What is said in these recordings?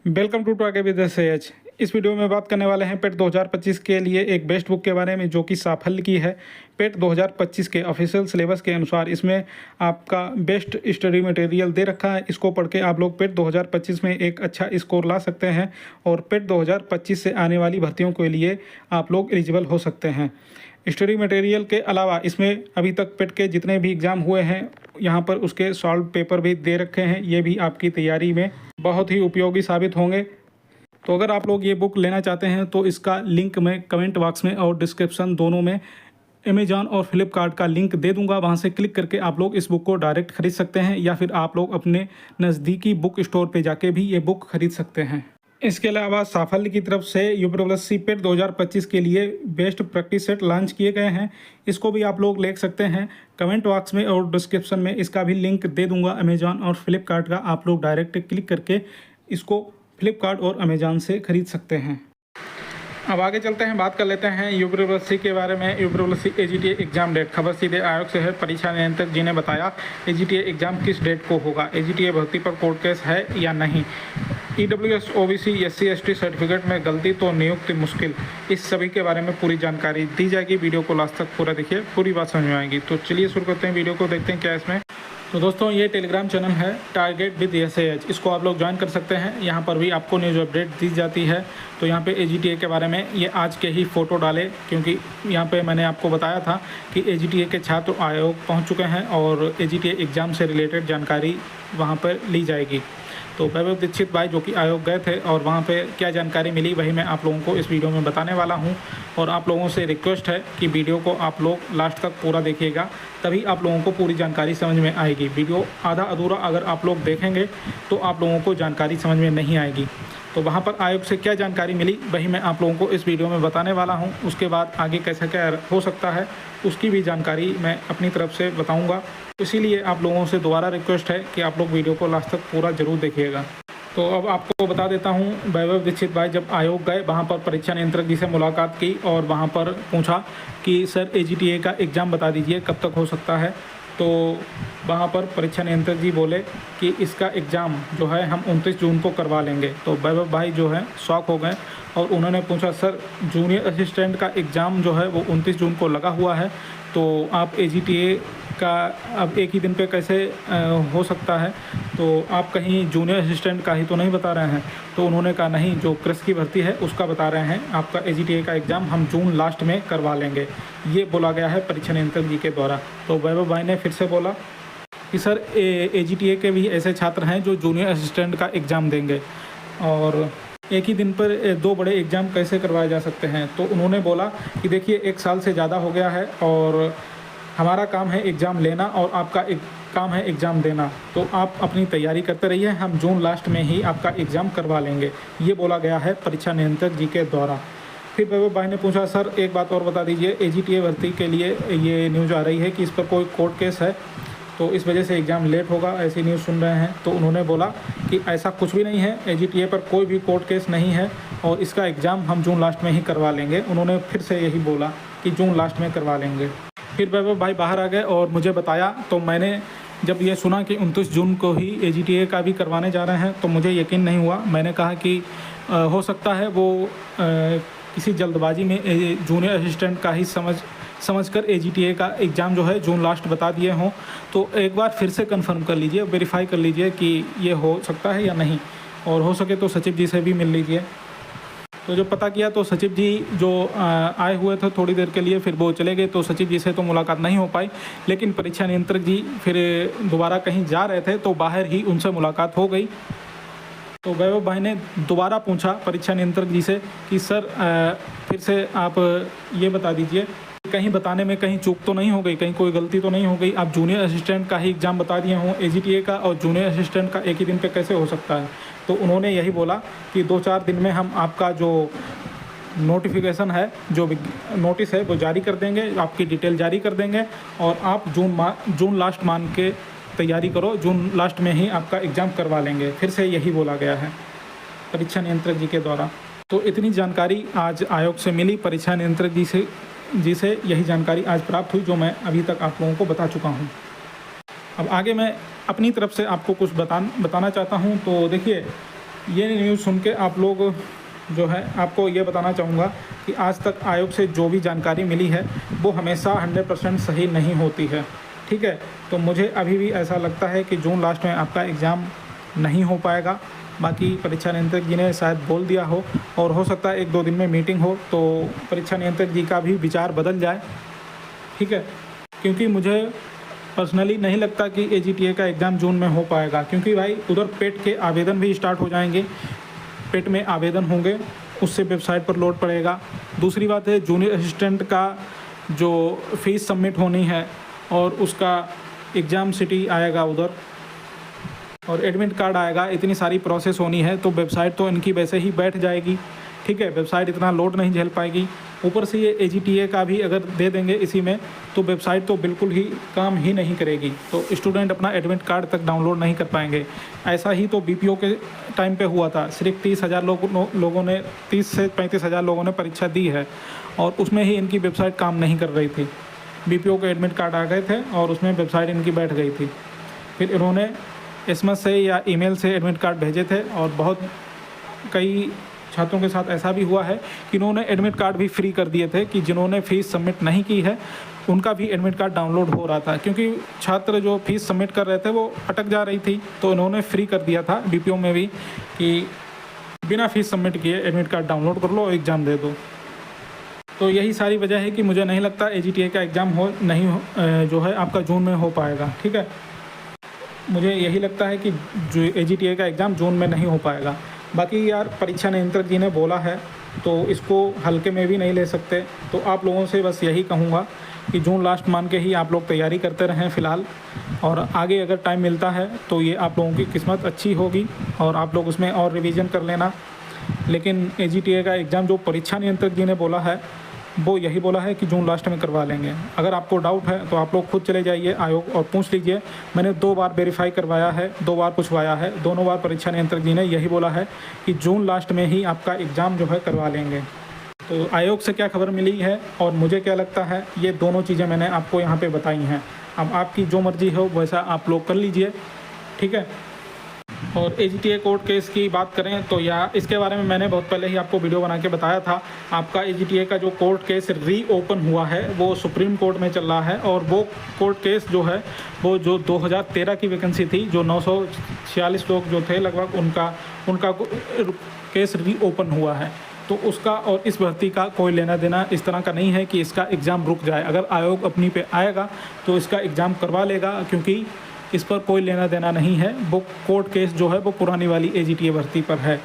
Welcome to आगे with H. इस video में बात करने वाले हैं पेट 2025 के लिए एक बेस्ट बुक के बारे में जो कि साफल्य की है। पेट 2025 के ऑफिशियल सिलेबस के अनुसार इसमें आपका बेस्ट स्टडी मटेरियल दे रखा है। इसको पढ़ के आप लोग पेट 2025 में एक अच्छा स्कोर ला सकते हैं और पेट 2025 से आने वाली भर्तियों के लिए आप लोग एलिजिबल हो सकते हैं। स्टडी मटेरियल के अलावा इसमें अभी तक पेट के जितने भी एग्ज़ाम हुए हैं यहाँ पर उसके सॉल्व पेपर भी दे रखे हैं। ये भी आपकी तैयारी में बहुत ही उपयोगी साबित होंगे। तो अगर आप लोग ये बुक लेना चाहते हैं तो इसका लिंक मैं कमेंट बॉक्स में और डिस्क्रिप्शन दोनों में अमेज़ॉन और फ्लिपकार्ट का लिंक दे दूंगा। वहाँ से क्लिक करके आप लोग इस बुक को डायरेक्ट खरीद सकते हैं या फिर आप लोग अपने नज़दीकी बुक स्टोर पे जाके भी ये बुक खरीद सकते हैं। इसके अलावा साफल्य की तरफ से यूपीडब्ल्यूएससी पेट 2025 के लिए बेस्ट प्रैक्टिस सेट लॉन्च किए गए हैं। इसको भी आप लोग ले सकते हैं। कमेंट बॉक्स में और डिस्क्रिप्शन में इसका भी लिंक दे दूंगा अमेज़ॉन और फ्लिपकार्ट का। आप लोग डायरेक्ट क्लिक करके इसको फ्लिपकार्ट और अमेज़ॉन से खरीद सकते हैं। अब आगे चलते हैं, बात कर लेते हैं यूपीडब्ल्यूएससी के बारे में। यूपीडब्ल्यूएससी एजीटीए एग्जाम डेट, खबर सीधे आयोग से है। परीक्षा नियंत्रक जी ने बताया एजीटीए एग्जाम किस डेट को होगा, एजीटीए भर्ती पर कोर्ट केस है या नहीं, EWS OBC SC ST certificate में गलती तो नियुक्ति मुश्किल, इस सभी के बारे में पूरी जानकारी दी जाएगी। वीडियो को लास्ट तक पूरा देखिए, पूरी बात समझ में आएगी। तो चलिए शुरू करते हैं वीडियो को, देखते हैं क्या इसमें। तो दोस्तों ये टेलीग्राम चैनल है टारगेट विद एच, इसको आप लोग ज्वाइन कर सकते हैं। यहाँ पर भी आपको न्यूज़ अपडेट दी जाती है। तो यहाँ पे एजीटीए के बारे में ये आज के ही फ़ोटो डाले, क्योंकि यहाँ पे मैंने आपको बताया था कि एजीटीए के छात्र आयोग पहुँच चुके हैं और एजीटीए एग्ज़ाम से रिलेटेड जानकारी वहाँ पर ली जाएगी। तो वैभव दीक्षित भाई जो कि आयोग गए थे और वहाँ पे क्या जानकारी मिली वही मैं आप लोगों को इस वीडियो में बताने वाला हूँ। और आप लोगों से रिक्वेस्ट है कि वीडियो को आप लोग लास्ट तक पूरा देखिएगा, तभी आप लोगों को पूरी जानकारी समझ में आएगी। वीडियो आधा अधूरा अगर आप लोग देखेंगे तो आप लोगों को जानकारी समझ में नहीं आएगी। तो वहाँ पर आयोग से क्या जानकारी मिली वही मैं आप लोगों को इस वीडियो में बताने वाला हूँ। उसके बाद आगे कैसा क्या हो सकता है उसकी भी जानकारी मैं अपनी तरफ से बताऊँगा। इसीलिए आप लोगों से दोबारा रिक्वेस्ट है कि आप लोग वीडियो को लास्ट तक पूरा ज़रूर देखिएगा। तो अब आपको बता देता हूँ, वैभव दीक्षित भाई जब आयोग गए वहाँ पर परीक्षा नियंत्रक जी से मुलाकात की और वहाँ पर पूछा कि सर एजीटीए का एग्ज़ाम बता दीजिए कब तक हो सकता है। तो वहाँ पर परीक्षा नियंत्रक जी बोले कि इसका एग्ज़ाम जो है हम 29 जून को करवा लेंगे। तो वैभव भाई जो है शॉक हो गए और उन्होंने पूछा सर जूनियर असिस्टेंट का एग्ज़ाम जो है वो 29 जून को लगा हुआ है, तो आप एजीटीए का अब एक ही दिन पे कैसे हो सकता है, तो आप कहीं जूनियर असिस्टेंट का ही तो नहीं बता रहे हैं। तो उन्होंने कहा नहीं, जो कृषि की भर्ती है उसका बता रहे हैं, आपका एजीटीए का एग्ज़ाम हम जून लास्ट में करवा लेंगे, ये बोला गया है परीक्षा नियंत्रक जी के द्वारा। तो वैभव भाई ने फिर से बोला कि सर एजीटीए के भी ऐसे छात्र हैं जो जूनियर असिस्टेंट का एग्ज़ाम देंगे और एक ही दिन पर दो बड़े एग्ज़ाम कैसे करवाए जा सकते हैं। तो उन्होंने बोला कि देखिए 1 साल से ज़्यादा हो गया है और हमारा काम है एग्ज़ाम लेना और आपका एक काम है एग्ज़ाम देना, तो आप अपनी तैयारी करते रहिए, हम जून लास्ट में ही आपका एग्ज़ाम करवा लेंगे, ये बोला गया है परीक्षा नियंत्रक जी के द्वारा। फिर वैभव भाई ने पूछा सर एक बात और बता दीजिए, एजीटीए भर्ती के लिए ये न्यूज़ आ रही है कि इस पर कोई कोर्ट केस है तो इस वजह से एग्ज़ाम लेट होगा, ऐसी न्यूज़ सुन रहे हैं। तो उन्होंने बोला कि ऐसा कुछ भी नहीं है, एजीटीए पर कोई भी कोर्ट केस नहीं है और इसका एग्ज़ाम हम जून लास्ट में ही करवा लेंगे। उन्होंने फिर से यही बोला कि जून लास्ट में करवा लेंगे। फिर वैभव भाई बाहर आ गए और मुझे बताया, तो मैंने जब ये सुना कि 29 जून को ही एजीटीए का भी करवाने जा रहे हैं तो मुझे यकीन नहीं हुआ। मैंने कहा कि हो सकता है वो किसी जल्दबाजी में जूनियर असिस्टेंट का ही समझकर एजीटीए का एग्ज़ाम जो है जून लास्ट बता दिए हों। तो एक बार फिर से कंफर्म कर लीजिए, वेरीफाई कर लीजिए कि ये हो सकता है या नहीं, और हो सके तो सचिव जी से भी मिल लीजिए। तो जब पता किया तो सचिव जी जो आए हुए थे थोड़ी देर के लिए, फिर वो चले गए, तो सचिव जी से तो मुलाकात नहीं हो पाई। लेकिन परीक्षा नियंत्रक जी फिर दोबारा कहीं जा रहे थे तो बाहर ही उनसे मुलाकात हो गई। तो वैभव भाई ने दोबारा पूछा परीक्षा नियंत्रक जी से कि सर फिर से आप ये बता दीजिए कहीं बताने में कहीं चूक तो नहीं हो गई, कहीं कोई गलती तो नहीं हो गई, आप जूनियर असिस्टेंट का ही एग्ज़ाम बता दिए हों, एजीटीए का और जूनियर असिस्टेंट का एक ही दिन पे कैसे हो सकता है। तो उन्होंने यही बोला कि 2-4 दिन में हम आपका जो नोटिफिकेशन है, जो नोटिस है वो जारी कर देंगे, आपकी डिटेल जारी कर देंगे और आप जून लास्ट मान के तैयारी करो, जून लास्ट में ही आपका एग्ज़ाम करवा लेंगे। फिर से यही बोला गया है परीक्षा नियंत्रक जी के द्वारा। तो इतनी जानकारी आज आयोग से मिली, परीक्षा नियंत्रक जी से यही जानकारी आज प्राप्त हुई जो मैं अभी तक आप लोगों को बता चुका हूँ। अब आगे मैं अपनी तरफ से आपको कुछ बताना चाहता हूँ। तो देखिए ये न्यूज़ सुन के आप लोग जो है, आपको ये बताना चाहूँगा कि आज तक आयोग से जो भी जानकारी मिली है वो हमेशा 100% सही नहीं होती है। ठीक है, तो मुझे अभी भी ऐसा लगता है कि जून लास्ट में आपका एग्ज़ाम नहीं हो पाएगा। बाकी परीक्षा नियंत्रक जी ने शायद बोल दिया हो, और हो सकता है 1-2 दिन में मीटिंग हो तो परीक्षा नियंत्रक जी का भी विचार बदल जाए। ठीक है, क्योंकि मुझे पर्सनली नहीं लगता कि एजीटीए का एग्ज़ाम जून में हो पाएगा, क्योंकि भाई उधर पेट के आवेदन भी स्टार्ट हो जाएंगे, पेट में आवेदन होंगे, उससे वेबसाइट पर लोड पड़ेगा। दूसरी बात है, जूनियर असिस्टेंट का जो फ़ीस सबमिट होनी है और उसका एग्ज़ाम सिटी आएगा उधर, और एडमिट कार्ड आएगा, इतनी सारी प्रोसेस होनी है, तो वेबसाइट तो इनकी वैसे ही बैठ जाएगी। ठीक है, वेबसाइट इतना लोड नहीं झेल पाएगी। ऊपर से ये एजीटीए का भी अगर दे देंगे इसी में, तो वेबसाइट तो बिल्कुल ही काम ही नहीं करेगी, तो स्टूडेंट अपना एडमिट कार्ड तक डाउनलोड नहीं कर पाएंगे। ऐसा ही तो बीपीओ के टाइम पे हुआ था। सिर्फ 30,000 लोगों ने 30 से 35,000 लोगों ने परीक्षा दी है, और उसमें ही इनकी वेबसाइट काम नहीं कर रही थी। बीपीओ के एडमिट कार्ड आ गए थे और उसमें वेबसाइट इनकी बैठ गई थी। फिर इन्होंने एसएमएस से या ईमेल से एडमिट कार्ड भेजे थे, और बहुत कई छात्रों के साथ ऐसा भी हुआ है कि इन्होंने एडमिट कार्ड भी फ्री कर दिए थे, कि जिन्होंने फ़ीस सबमिट नहीं की है उनका भी एडमिट कार्ड डाउनलोड हो रहा था, क्योंकि छात्र जो फ़ीस सबमिट कर रहे थे वो अटक जा रही थी, तो इन्होंने फ्री कर दिया था बीपीओ में भी कि बिना फ़ीस सबमिट किए एडमिट कार्ड डाउनलोड कर लो, एग्ज़ाम दे दो। तो यही सारी वजह है कि मुझे नहीं लगता एजीटीए का एग्ज़ाम जो है आपका जून में हो पाएगा। ठीक है, मुझे यही लगता है कि जो एजीटीए का एग्ज़ाम जून में नहीं हो पाएगा। बाकी यार, परीक्षा नियंत्रक जी ने बोला है तो इसको हल्के में भी नहीं ले सकते। तो आप लोगों से बस यही कहूँगा कि जून लास्ट मान के ही आप लोग तैयारी करते रहें फ़िलहाल, और आगे अगर टाइम मिलता है तो ये आप लोगों की किस्मत अच्छी होगी और आप लोग उसमें और रिवीजन कर लेना। लेकिन एजीटीए का एग्ज़ाम जो परीक्षा नियंत्रक जी ने बोला है वो यही बोला है कि जून लास्ट में करवा लेंगे। अगर आपको डाउट है तो आप लोग खुद चले जाइए आयोग और पूछ लीजिए। मैंने 2 बार वेरीफाई करवाया है, 2 बार पूछवाया है, दोनों बार परीक्षा नियंत्रक जी ने यही बोला है कि जून लास्ट में ही आपका एग्ज़ाम जो है करवा लेंगे। तो आयोग से क्या खबर मिली है और मुझे क्या लगता है, ये दोनों चीज़ें मैंने आपको यहाँ पर बताई हैं। अब आपकी जो मर्ज़ी हो वैसा आप लोग कर लीजिए। ठीक है, और एजीटीए कोर्ट केस की बात करें तो इसके बारे में मैंने बहुत पहले ही आपको वीडियो बना के बताया था। आपका एजीटीए का जो कोर्ट केस रीओपन हुआ है वो सुप्रीम कोर्ट में चल रहा है, और वो कोर्ट केस जो है वो जो 2013 की वैकेंसी थी, जो 946 लोग जो थे लगभग, उनका केस रीओपन हुआ है। तो उसका और इस भर्ती का कोई लेना देना इस तरह का नहीं है कि इसका एग्ज़ाम रुक जाए। अगर आयोग अपनी पे आएगा तो इसका एग्ज़ाम करवा लेगा, क्योंकि इस पर कोई लेना देना नहीं है। वो कोर्ट केस जो है वो पुरानी वाली एजीटीए भर्ती पर है।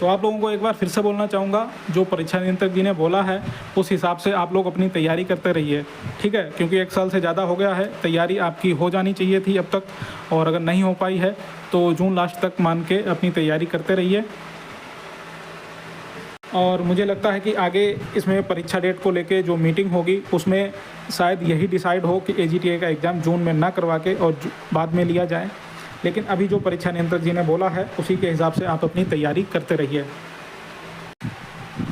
तो आप लोगों को एक बार फिर से बोलना चाहूँगा, जो परीक्षा नियंत्रक जी ने बोला है उस हिसाब से आप लोग अपनी तैयारी करते रहिए। ठीक है, क्योंकि 1 साल से ज़्यादा हो गया है, तैयारी आपकी हो जानी चाहिए थी अब तक, और अगर नहीं हो पाई है तो जून लास्ट तक मान के अपनी तैयारी करते रहिए। और मुझे लगता है कि आगे इसमें परीक्षा डेट को लेके जो मीटिंग होगी उसमें शायद यही डिसाइड हो कि एजीटीए का एग्ज़ाम जून में ना करवा के और बाद में लिया जाए। लेकिन अभी जो परीक्षा नियंत्रक जी ने बोला है उसी के हिसाब से आप अपनी तैयारी करते रहिए।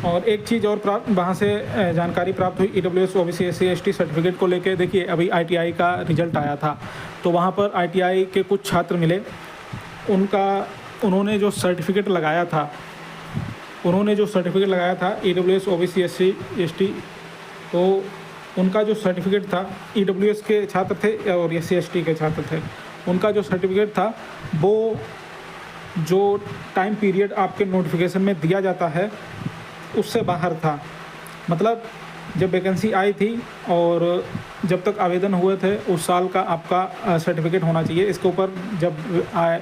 और एक चीज़ और वहाँ से जानकारी प्राप्त हुई EWS OBC SC ST certificate को लेके। देखिए, अभी ITI का रिज़ल्ट आया था, तो वहाँ पर ITI के कुछ छात्र मिले, उन्होंने जो सर्टिफिकेट लगाया था EWS OBC SC ST, तो उनका जो सर्टिफिकेट था, EWS के छात्र थे और SC ST के छात्र थे, उनका जो सर्टिफिकेट था वो जो टाइम पीरियड आपके नोटिफिकेशन में दिया जाता है उससे बाहर था। मतलब जब वैकेंसी आई थी और जब तक आवेदन हुए थे उस साल का आपका सर्टिफिकेट होना चाहिए। इसके ऊपर जब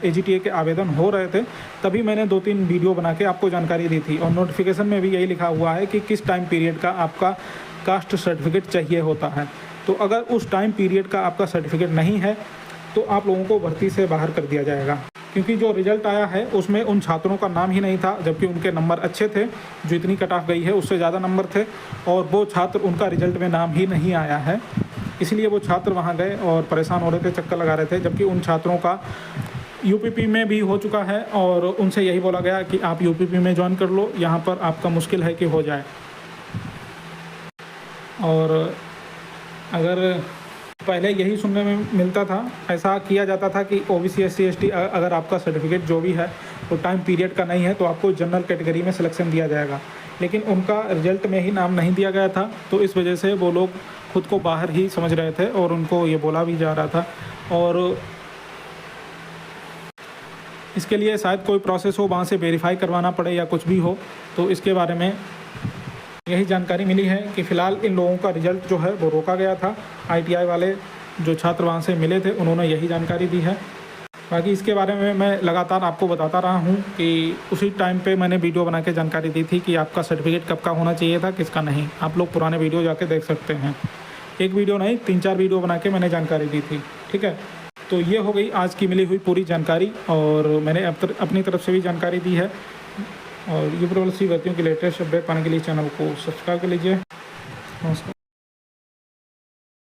एजीटीए के आवेदन हो रहे थे तभी मैंने 2-3 वीडियो बना के आपको जानकारी दी थी, और नोटिफिकेशन में भी यही लिखा हुआ है कि किस टाइम पीरियड का आपका कास्ट सर्टिफिकेट चाहिए होता है। तो अगर उस टाइम पीरियड का आपका सर्टिफिकेट नहीं है तो आप लोगों को भर्ती से बाहर कर दिया जाएगा, क्योंकि जो रिज़ल्ट आया है उसमें उन छात्रों का नाम ही नहीं था, जबकि उनके नंबर अच्छे थे। जो इतनी कट ऑफ गई है उससे ज़्यादा नंबर थे, और वो छात्र, उनका रिज़ल्ट में नाम ही नहीं आया है। इसलिए वो छात्र वहाँ गए और परेशान हो रहे थे, चक्कर लगा रहे थे, जबकि उन छात्रों का यूपीपी में भी हो चुका है और उनसे यही बोला गया कि आप यूपीपी में ज्वाइन कर लो, यहाँ पर आपका मुश्किल है कि हो जाए। और अगर पहले यही सुनने में मिलता था, ऐसा किया जाता था कि ओबीसी SC ST अगर आपका सर्टिफिकेट जो भी है वो टाइम पीरियड का नहीं है तो आपको जनरल कैटेगरी में सिलेक्शन दिया जाएगा, लेकिन उनका रिजल्ट में ही नाम नहीं दिया गया था, तो इस वजह से वो लोग खुद को बाहर ही समझ रहे थे और उनको ये बोला भी जा रहा था। और इसके लिए शायद कोई प्रोसेस हो, वहाँ से वेरीफाई करवाना पड़े या कुछ भी हो, तो इसके बारे में यही जानकारी मिली है कि फ़िलहाल इन लोगों का रिज़ल्ट जो है वो रोका गया था। ITI वाले जो छात्र वहाँ से मिले थे उन्होंने यही जानकारी दी है। बाकी इसके बारे में मैं लगातार आपको बताता रहा हूँ कि उसी टाइम पे मैंने वीडियो बना के जानकारी दी थी कि आपका सर्टिफिकेट कब का होना चाहिए था, किसका नहीं। आप लोग पुराने वीडियो जाके देख सकते हैं, एक वीडियो नहीं 3-4 वीडियो बना के मैंने जानकारी दी थी, ठीक है। तो ये हो गई आज की मिली हुई पूरी जानकारी, और मैंने अपनी तरफ से भी जानकारी दी है। और ये प्रवासी भर्तियों की लेटेस्ट अपडेट पाने के लिए चैनल को सब्सक्राइब कर लीजिए। नमस्कार।